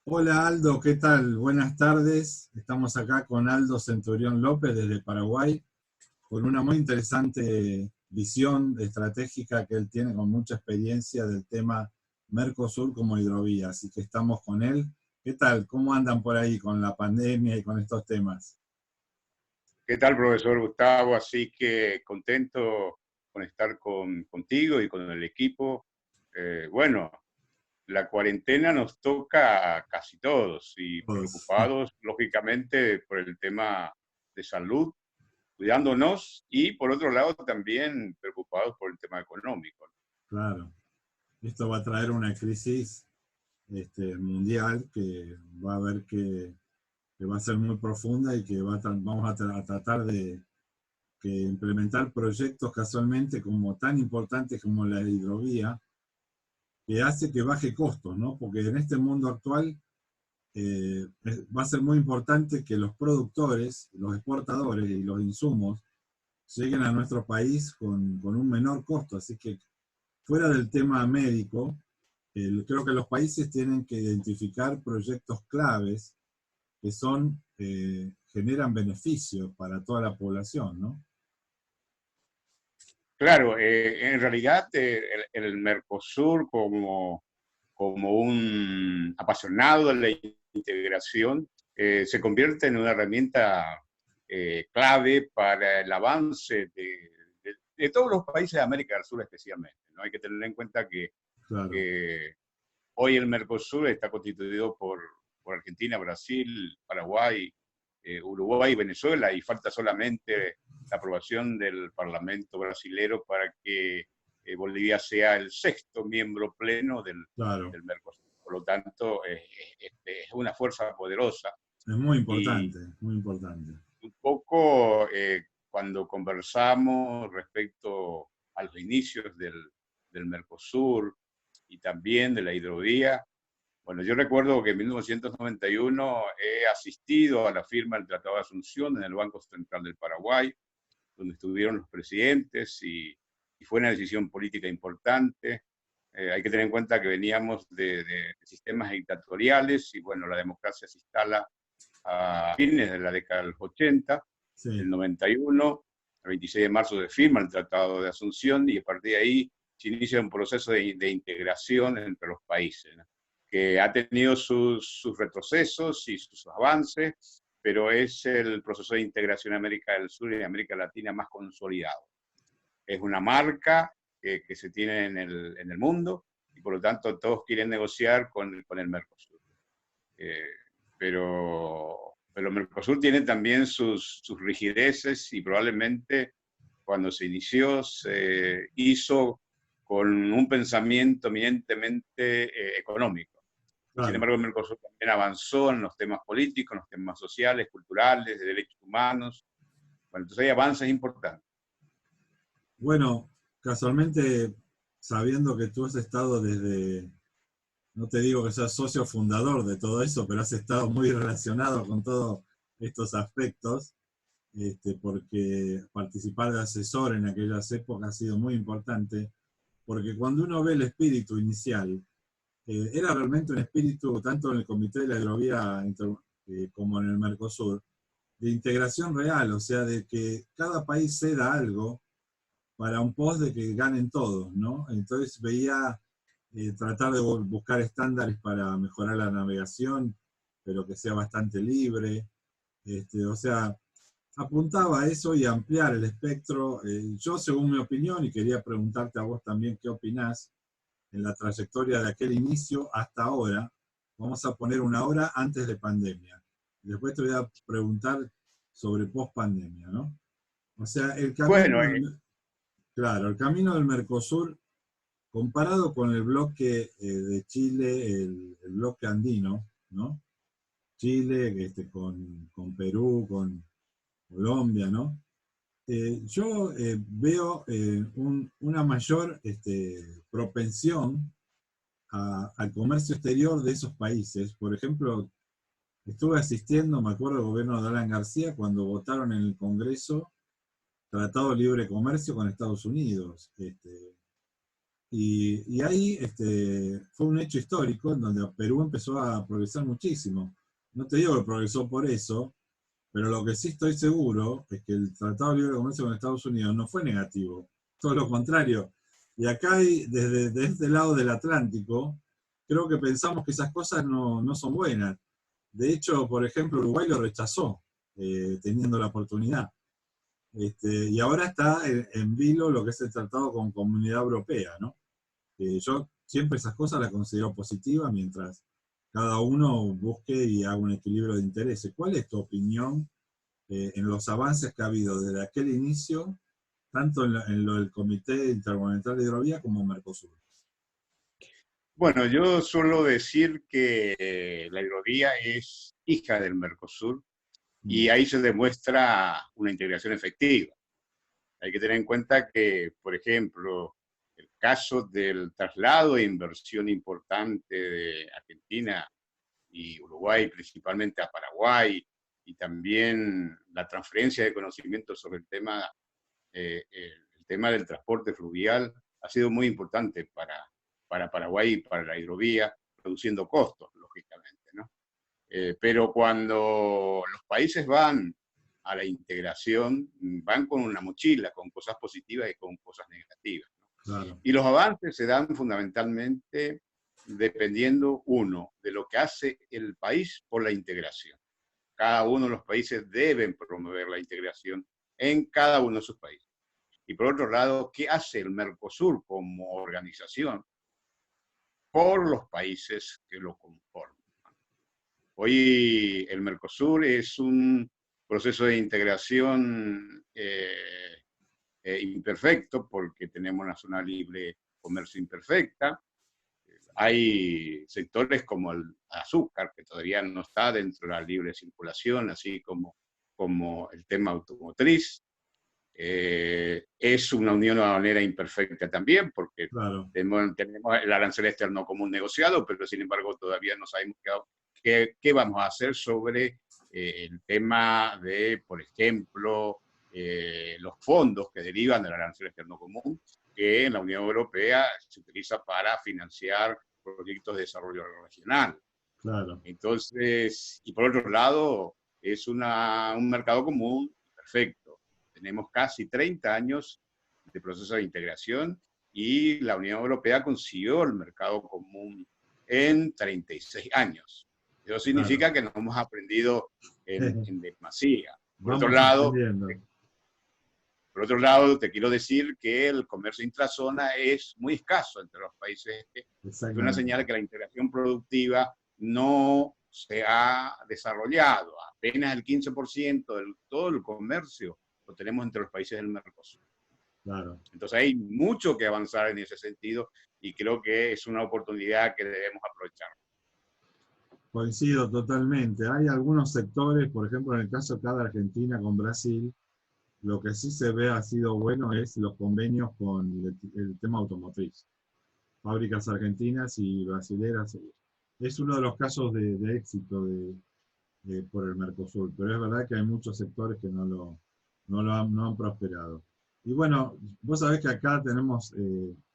Hola Aldo, ¿qué tal? Buenas tardes. Estamos acá con Aldo Centurión López desde Paraguay, con una muy interesante visión estratégica que él tiene con mucha experiencia del tema Mercosur como hidrovía. Así que estamos con él. ¿Qué tal? ¿Cómo andan por ahí con la pandemia y con estos temas? ¿Qué tal, profesor Gustavo? Así que contento con estar contigo y con el equipo. Bueno, la cuarentena nos toca a casi todos y Todos. preocupados, lógicamente, por el tema de salud, cuidándonos y, por otro lado, también preocupados por el tema económico. Claro. Esto va a traer una crisis mundial que va a haber que va a ser muy profunda y que vamos a tratar de que implementar proyectos casualmente como tan importantes como la hidrovía, que hace que baje costos, ¿no? Porque en este mundo actual va a ser muy importante que los productores, los exportadores y los insumos lleguen a nuestro país con un menor costo. Así que fuera del tema médico, creo que los países tienen que identificar proyectos claves que generan beneficios para toda la población, ¿no? Claro, en realidad el Mercosur como un apasionado de la integración se convierte en una herramienta clave para el avance de todos los países de América del Sur especialmente, ¿no? Hay que tener en cuenta Claro, que hoy el Mercosur está constituido por Argentina, Brasil, Paraguay, Uruguay y Venezuela, y falta solamente la aprobación del Parlamento brasilero para que Bolivia sea el sexto miembro pleno claro. del Mercosur. Por lo tanto, es una fuerza poderosa. Es muy Y importante, muy importante. un poco cuando conversamos respecto a los inicios del Mercosur y también de la hidrovía, bueno, yo recuerdo que en 1991 he asistido a la firma del Tratado de Asunción en el Banco Central del Paraguay, donde estuvieron los presidentes y fue una decisión política importante. Hay que tener en cuenta que veníamos de sistemas dictatoriales y bueno, la democracia se instala a fines de la década de los 80, el Sí, 91, el 26 de marzo se firma el Tratado de Asunción y a partir de ahí se inicia un proceso de integración entre los países, ¿no? Que ha tenido sus retrocesos y sus avances, pero es el proceso de integración en América del Sur y América Latina más consolidado. Es una marca que se tiene en el mundo y por lo tanto todos quieren negociar con el Mercosur. Eh, pero Mercosur tiene también sus rigideces y probablemente cuando se inició se hizo con un pensamiento eminentemente económico. Y sin claro. embargo, el Mercosur también avanzó en los temas políticos, en los temas sociales, culturales, de derechos humanos. Bueno, entonces hay avances importantes. Bueno, casualmente, sabiendo que tú has estado desde, no te digo que seas socio fundador de todo eso, pero has estado muy relacionado con todos estos aspectos, porque participar de asesor en aquellas épocas ha sido muy importante, porque cuando uno ve el espíritu inicial, era realmente un espíritu, tanto en el Comité de la Hidrovía como en el Mercosur, de integración real, o sea, de que cada país ceda algo para un post de que ganen todos, ¿no? Entonces veía tratar de buscar estándares para mejorar la navegación, pero que sea bastante libre, o sea, apuntaba a eso y a ampliar el espectro. Yo, según mi opinión, y quería preguntarte a vos también qué opinás, en la trayectoria de aquel inicio hasta ahora, vamos a poner una hora antes de pandemia. Después te voy a preguntar sobre post pandemia, ¿no? O sea, Bueno, claro, el camino del Mercosur, comparado con el bloque de Chile, el bloque andino, ¿no? Chile, con Perú, con Colombia, ¿no? Yo veo una mayor propensión al comercio exterior de esos países. Por ejemplo, estuve asistiendo, me acuerdo, al gobierno de Alan García cuando votaron en el Congreso Tratado de Libre Comercio con Estados Unidos. Y ahí fue un hecho histórico en donde Perú empezó a progresar muchísimo. No te digo que progresó por eso, pero lo que sí estoy seguro es que el Tratado de Libre Comercio con Estados Unidos no fue negativo, todo lo contrario. Y acá, desde este lado del Atlántico, creo que pensamos que esas cosas no son buenas. De hecho, por ejemplo, Uruguay lo rechazó, teniendo la oportunidad. Y ahora está en vilo lo que es el tratado con Comunidad Europea, ¿no? Yo siempre esas cosas las considero positivas mientras cada uno busque y haga un equilibrio de intereses. ¿Cuál es tu opinión en los avances que ha habido desde aquel inicio, tanto en lo del Comité Intergubernamental de Hidrovía como Mercosur? Bueno, yo suelo decir que la hidrovía es hija del Mercosur Mm. y ahí se demuestra una integración efectiva. Hay que tener en cuenta que, por ejemplo, el caso del traslado e inversión importante de Argentina y Uruguay, principalmente a Paraguay, y también la transferencia de conocimientos sobre el tema del transporte fluvial ha sido muy importante para Paraguay y para la hidrovía, reduciendo costos, lógicamente, ¿no? Pero cuando los países van a la integración, van con una mochila, con cosas positivas y con cosas negativas, ¿no? Claro, Y los avances se dan fundamentalmente dependiendo, uno, de lo que hace el país por la integración. Cada uno de los países deben promover la integración en cada uno de sus países. Y por otro lado, ¿qué hace el Mercosur como organización por los países que lo conforman? Hoy el Mercosur es un proceso de integración imperfecto porque tenemos una zona libre comercio imperfecta. Hay sectores como el azúcar, que todavía no está dentro de la libre circulación, así como el tema automotriz. Es una unión aduanera imperfecta también, porque claro, tenemos el arancel externo como un negociado, pero sin embargo todavía no sabemos qué vamos a hacer sobre el tema de, por ejemplo, los fondos que derivan del arancel externo común, que en la Unión Europea se utiliza para financiar proyectos de desarrollo regional. claro. Entonces, y por otro lado, es un mercado común perfecto. Tenemos casi 30 años de proceso de integración y la Unión Europea consiguió el mercado común en 36 años. Eso Claro. significa que no hemos aprendido en demasía. Vamos aprendiendo. Por otro lado, te quiero decir que el comercio intrazona es muy escaso entre los países este. Es una señal de Exactamente. que la integración productiva no se ha desarrollado. Apenas el 15% de todo el comercio lo tenemos entre los países del Mercosur. Claro. Entonces hay mucho que avanzar en ese sentido y creo que es una oportunidad que debemos aprovechar. Coincido totalmente. Hay algunos sectores, por ejemplo, en el caso acá de Argentina con Brasil, lo que sí se ve ha sido bueno es los convenios con el tema automotriz. Fábricas argentinas y brasileras. Es uno de los casos de éxito por el Mercosur, pero es verdad que hay muchos sectores que no han prosperado. Y bueno, vos sabés que acá tenemos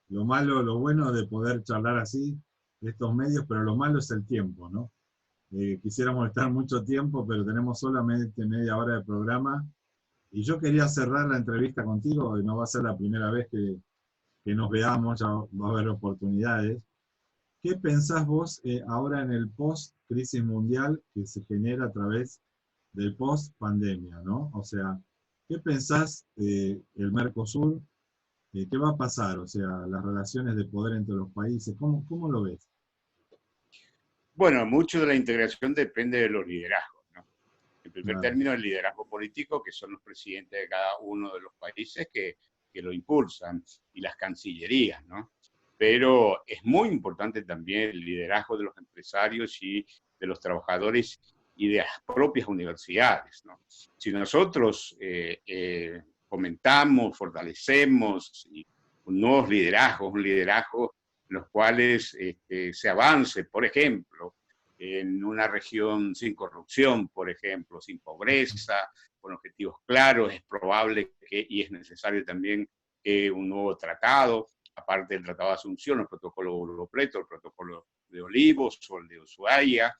lo malo, lo bueno de poder charlar así, de estos medios, pero lo malo es el tiempo, ¿no? Quisiéramos estar mucho tiempo, pero tenemos solamente media hora de programa. Y yo quería cerrar la entrevista contigo, y no va a ser la primera vez que nos veamos, ya va a haber oportunidades. ¿Qué pensás vos ahora en el post-crisis mundial que se genera a través del post-pandemia, ¿no? O sea, ¿qué pensás el Mercosur? ¿Qué va a pasar? O sea, las relaciones de poder entre los países, ¿cómo lo ves? Bueno, mucho de la integración depende de los liderazgos, ¿no? En primer Claro, término, el liderazgo político, que son los presidentes de cada uno de los países que lo impulsan, y las cancillerías, ¿no? Pero es muy importante también el liderazgo de los empresarios y de los trabajadores y de las propias universidades, ¿no? Si nosotros comentamos, fortalecemos nuevos liderazgos, un liderazgo en los cuales se avance, por ejemplo, en una región sin corrupción, por ejemplo, sin pobreza, con objetivos claros, es probable que, y es necesario también que un nuevo tratado aparte del Tratado de Asunción, el protocolo Europreto, el protocolo de Olivos o el de Ushuaia,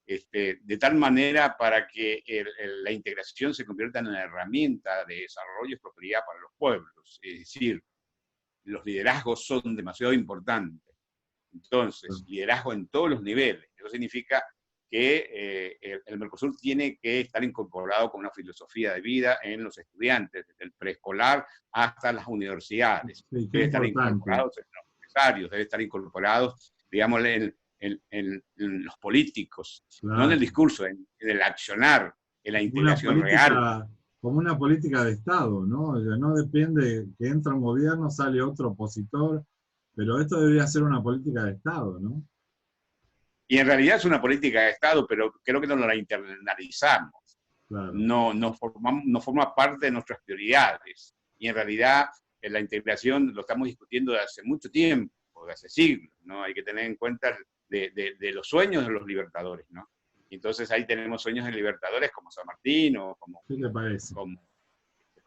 de tal manera para que la integración se convierta en una herramienta de desarrollo y prosperidad para los pueblos. Es decir, los liderazgos son demasiado importantes. Entonces, liderazgo en todos los niveles. Eso significa que el Mercosur tiene que estar incorporado con una filosofía de vida en los estudiantes, desde el preescolar hasta las universidades. Sí, debe estar incorporados en los empresarios, debe estar incorporados, digamos, en los políticos, claro, no en el discurso, en el accionar, en la integración real. Como una política de Estado, ¿no? No depende que entra un gobierno, sale otro opositor, pero esto debería ser una política de Estado, ¿no? Y en realidad es una política de Estado, pero creo que no la internalizamos. Claro. No forma parte de nuestras prioridades. Y en realidad la integración lo estamos discutiendo desde hace mucho tiempo, desde hace siglos, ¿no? Hay que tener en cuenta de los sueños de los libertadores, ¿no? Y entonces ahí tenemos sueños de libertadores como San Martín o como, ¿qué te parece?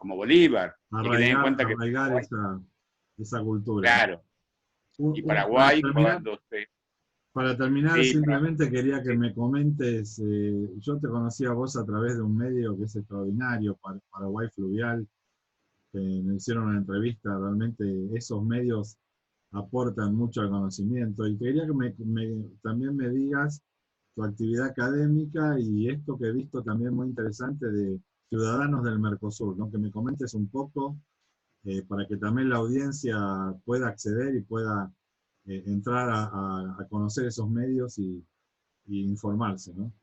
como Bolívar. Hay que tener en cuenta que Paraguay, esa cultura. Claro. Y Paraguay, para terminar, sí, simplemente quería que me comentes, yo te conocí a vos a través de un medio que es extraordinario, Paraguay Fluvial, que me hicieron una entrevista, realmente esos medios aportan mucho al conocimiento, y quería que también me digas tu actividad académica y esto que he visto también muy interesante de Ciudadanos del Mercosur, ¿no? Que me comentes un poco para que también la audiencia pueda acceder y pueda entrar a conocer esos medios y informarse, ¿no?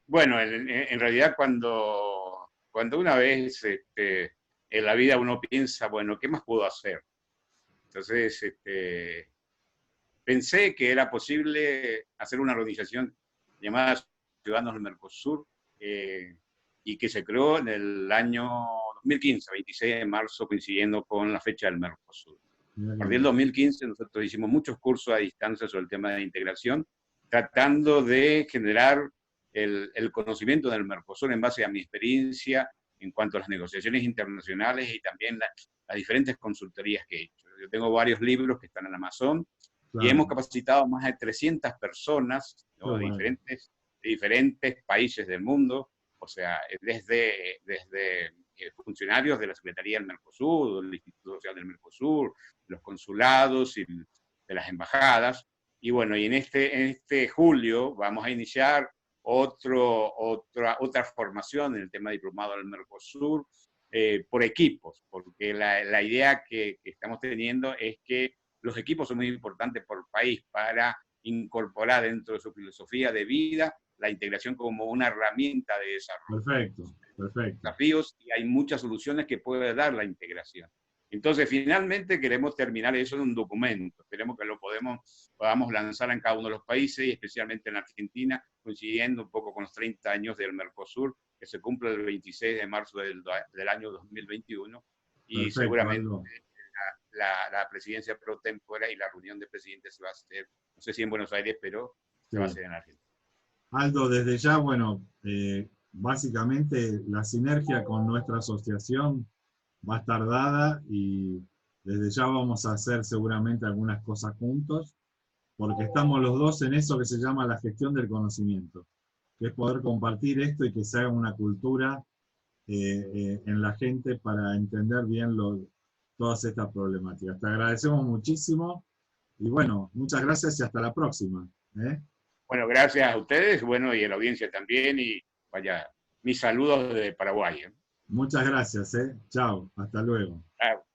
Bueno, en realidad cuando una vez en la vida uno piensa, bueno, ¿qué más puedo hacer? Entonces, pensé que era posible hacer una organización llamada Ciudadanos del Mercosur y que se creó en el año 2015, 26 de marzo, coincidiendo con la fecha del Mercosur. A partir del 2015 nosotros hicimos muchos cursos a distancia sobre el tema de integración, tratando de generar el conocimiento del Mercosur en base a mi experiencia en cuanto a las negociaciones internacionales y también las diferentes consultorías que he hecho. Yo tengo varios libros que están en Amazon, claro, y hemos capacitado a más de 300 personas, ¿no? de diferentes países del mundo, o sea, desde funcionarios de la Secretaría del Mercosur, del Instituto Social del Mercosur, los consulados y de las embajadas. Y bueno, y en este julio vamos a iniciar otra formación en el tema diplomado del Mercosur por equipos, porque la idea que estamos teniendo es que los equipos son muy importantes por país para incorporar dentro de su filosofía de vida la integración como una herramienta de desarrollo. Perfecto, perfecto. Desafíos, y hay muchas soluciones que puede dar la integración. Entonces, finalmente queremos terminar eso en un documento. Esperemos que lo podamos lanzar en cada uno de los países, y especialmente en Argentina, coincidiendo un poco con los 30 años del Mercosur, que se cumple el 26 de marzo del año 2021. Y perfecto, seguramente la presidencia pro tempore y la reunión de presidentes se va a hacer, no sé si en Buenos Aires, pero se va a hacer en Argentina. Aldo, desde ya, bueno, básicamente la sinergia con nuestra asociación va a estar dada y desde ya vamos a hacer seguramente algunas cosas juntos, porque estamos los dos en eso que se llama la gestión del conocimiento, que es poder compartir esto y que se haga una cultura en la gente para entender bien todas estas problemáticas. Te agradecemos muchísimo y bueno, muchas gracias y hasta la próxima. Bueno, gracias a ustedes, bueno, y a la audiencia también, y vaya, mis saludos desde Paraguay. Muchas gracias, Chao, hasta luego. Chao.